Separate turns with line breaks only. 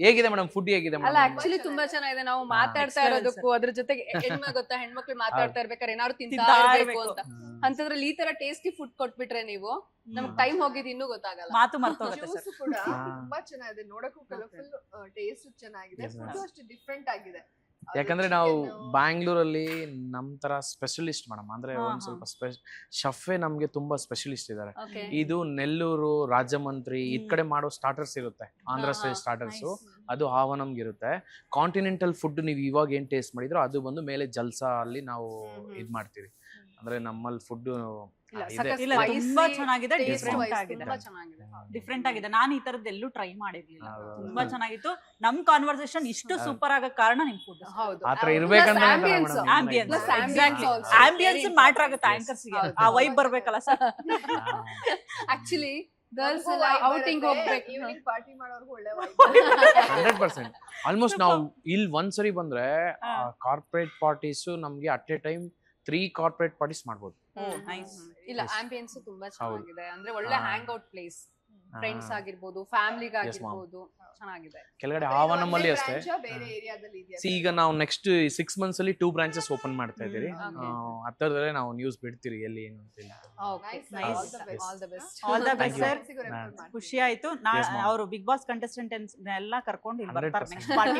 ಹೇಗಿದೆ madam food ಹೇಗಿದೆ
ಅಲ್ಲ
ಮೇಡಮ್
ಆಕ್ಚುಲಿ ತುಂಬಾ ಚೆನ್ನಾಗಿದೆ. ನಾವು ಮಾತಾಡ್ತಾ ಇರೋದಕ್ಕೂ ಅದ್ರ ಜೊತೆಗೆ ಗೊತ್ತಾ ಹೆಣ್ಮಕ್ಳು ಮಾತಾಡ್ತಾ ಇರ್ಬೇಕಾದ್ರೆ ಏನಾದ್ರು ತಿಂತಾ ಇರ್ಬೇಕು ಅಂತ ಅಂತದ್ರಲ್ಲಿ ಈ ತರ ಟೇಸ್ಟಿ ಫುಡ್ ಕೊಟ್ಬಿಟ್ರೆ ನೀವು ನಮ್ಗೆ ಟೈಮ್ ಹೋಗಿದ್ ಇನ್ನೂ ಗೊತ್ತಾಗಲ್ಲ.
ಮಾತು ಮರ್ತೋಗುತ್ತೆ
ಜ್ಯೂಸ್ ಕೂಡ ತುಂಬಾ ಚೆನ್ನಾಗಿದೆ, ನೋಡಕ್ಕೂ ಕಲರ್ಫುಲ್, ಟೇಸ್ಟ್ ಚೆನ್ನಾಗಿದೆ, ಫುಡ್ ಅಷ್ಟು ಡಿಫ್ರೆಂಟ್ ಆಗಿದೆ.
ಯಾಕಂದ್ರೆ ನಾವು ಬ್ಯಾಂಗ್ಳೂರಲ್ಲಿ ನಮ್ ತರ ಸ್ಪೆಷಲಿಸ್ಟ್ ಮೇಡಮ್, ಅಂದ್ರೆ ಒಂದ್ ಸ್ವಲ್ಪ ಶಫೆ ನಮ್ಗೆ ತುಂಬಾ ಸ್ಪೆಷಲಿಸ್ಟ್ ಇದಾರೆ. ಇದು ನೆಲ್ಲೂರು, ರಾಜಮಂತ್ರಿ ಈ ಕಡೆ ಮಾಡೋ ಸ್ಟಾರ್ಟರ್ಸ್ ಇರುತ್ತೆ, ಆಂಧ್ರ ಸ್ಟೈಲ್ ಸ್ಟಾರ್ಟರ್ಸ್, ಅದು ಆವನಮ್ಗೆ ಇರುತ್ತೆ. ಕಾಂಟಿನೆಂಟಲ್ ಫುಡ್ ನೀವು ಇವಾಗ ಏನ್ ಟೇಸ್ಟ್ ಮಾಡಿದ್ರೋ ಅದು ಬಂದು ಮೇಲೆ ಜಲ್ಸಾ ಅಲ್ಲಿ ನಾವು ಇದ್ ಮಾಡ್ತೀವಿ. ಅಂದ್ರೆ ನಮ್ಮಲ್ಲಿ ಫುಡ್
ತುಂಬಾ ಚೆನ್ನಾಗಿದೆ, ಡಿಫ್ರೆಂಟ್ ಆಗಿದೆ. ನಾನು ಈ ತರದ್ದು ಎಲ್ಲೂ ಟ್ರೈ ಮಾಡಿರ್ಲಿಲ್ಲ, ತುಂಬಾ ಚೆನ್ನಾಗಿತ್ತು. ನಮ್ ಕಾನ್ವರ್ಸೇಷನ್ ಇಷ್ಟು ಸೂಪರ್ ಆಗೋ ಕಾರಣ ನಿಮ್ ಫುಡ್
ಆತರ ಇರ್ಬೇಕಂತ.
ಆಂಬಿಯನ್ಸ್ ಮ್ಯಾಟರ್ ಆಗುತ್ತೆ ಆಂಕರ್ಸ್ ಗೆ, ಆ ವೈಬ್ ಬರ್ಬೇಕಲ್ಲ ಸರ್.
ಆಕ್ಚುಲಿ ಗರ್ಲ್ಸ್ ಎಲ್ಲ ಔಟಿಂಗ್ ಹೋಗ್ಬೇಕು,
ಈವ್ನಿಂಗ್ ಪಾರ್ಟಿ ಮಾಡೋರ್ಗು ಒಳ್ಳೆ
100%. ಆಲ್ಮೋಸ್ಟ್ ನಾವು ಇಲ್ಲಿ ಒಂದ್ಸರಿ ಬಂದ್ರೆ ಕಾರ್ಪೊರೇಟ್ ಪಾರ್ಟೀಸ್ ನಮ್ಗೆ at A time 3 corporate parties ಮಾಡ್ಬೋದು.
ಇಲ್ಲ ಆಂಬಿಯನ್ಸ್ ತುಂಬಾ ಚೆನ್ನಾಗಿದೆ, ಅಂದ್ರೆ ಒಳ್ಳೆ ಹ್ಯಾಂಗ್ ಔಟ್ ಪ್ಲೇಸ್, ಫ್ರೆಂಡ್ಸ್ ಆಗಿರ್ಬೋದು, ಫ್ಯಾಮಿಲಿಗೆ ಆಗಿರ್ಬೋದು, ಚೆನ್ನಾಗಿದೆ.
ಕೆಳಗಡೆ ಆವನಮ್ಮಲ್ಲಿ ಅಷ್ಟೇ.
ಬೇರೆ ಏರಿಯಾದಲ್ಲಿ ಇದೆಯಾ?
ಈಗ ನಾವು ನೆಕ್ಸ್ಟ್ 6 months ಅಲ್ಲಿ 2 branches ಓಪನ್ ಮಾಡ್ತಾ ಇದೀರಿ. ಹತ್ತರದಲ್ಲೇ ನಾವು ನ್ಯೂಸ್ ಬಿಡ್ತೀರಿ ಎಲ್ಲಿ ಏನು ಅಂತ ಹೇಳಿ.
All the best
sir. ಖುಷಿ ಆಯ್ತು. ಅವರು ಬಿಗ್ ಬಾಸ್ ಕಂಟೆಸ್ಟೆಂಟ್ ಎಲ್ಲ ಕರ್ಕೊಂಡು ಇಲ್ಲಿ ಬರ್ತಾರೆ ನೆಕ್ಸ್ಟ್ ಪಾರ್ಟಿ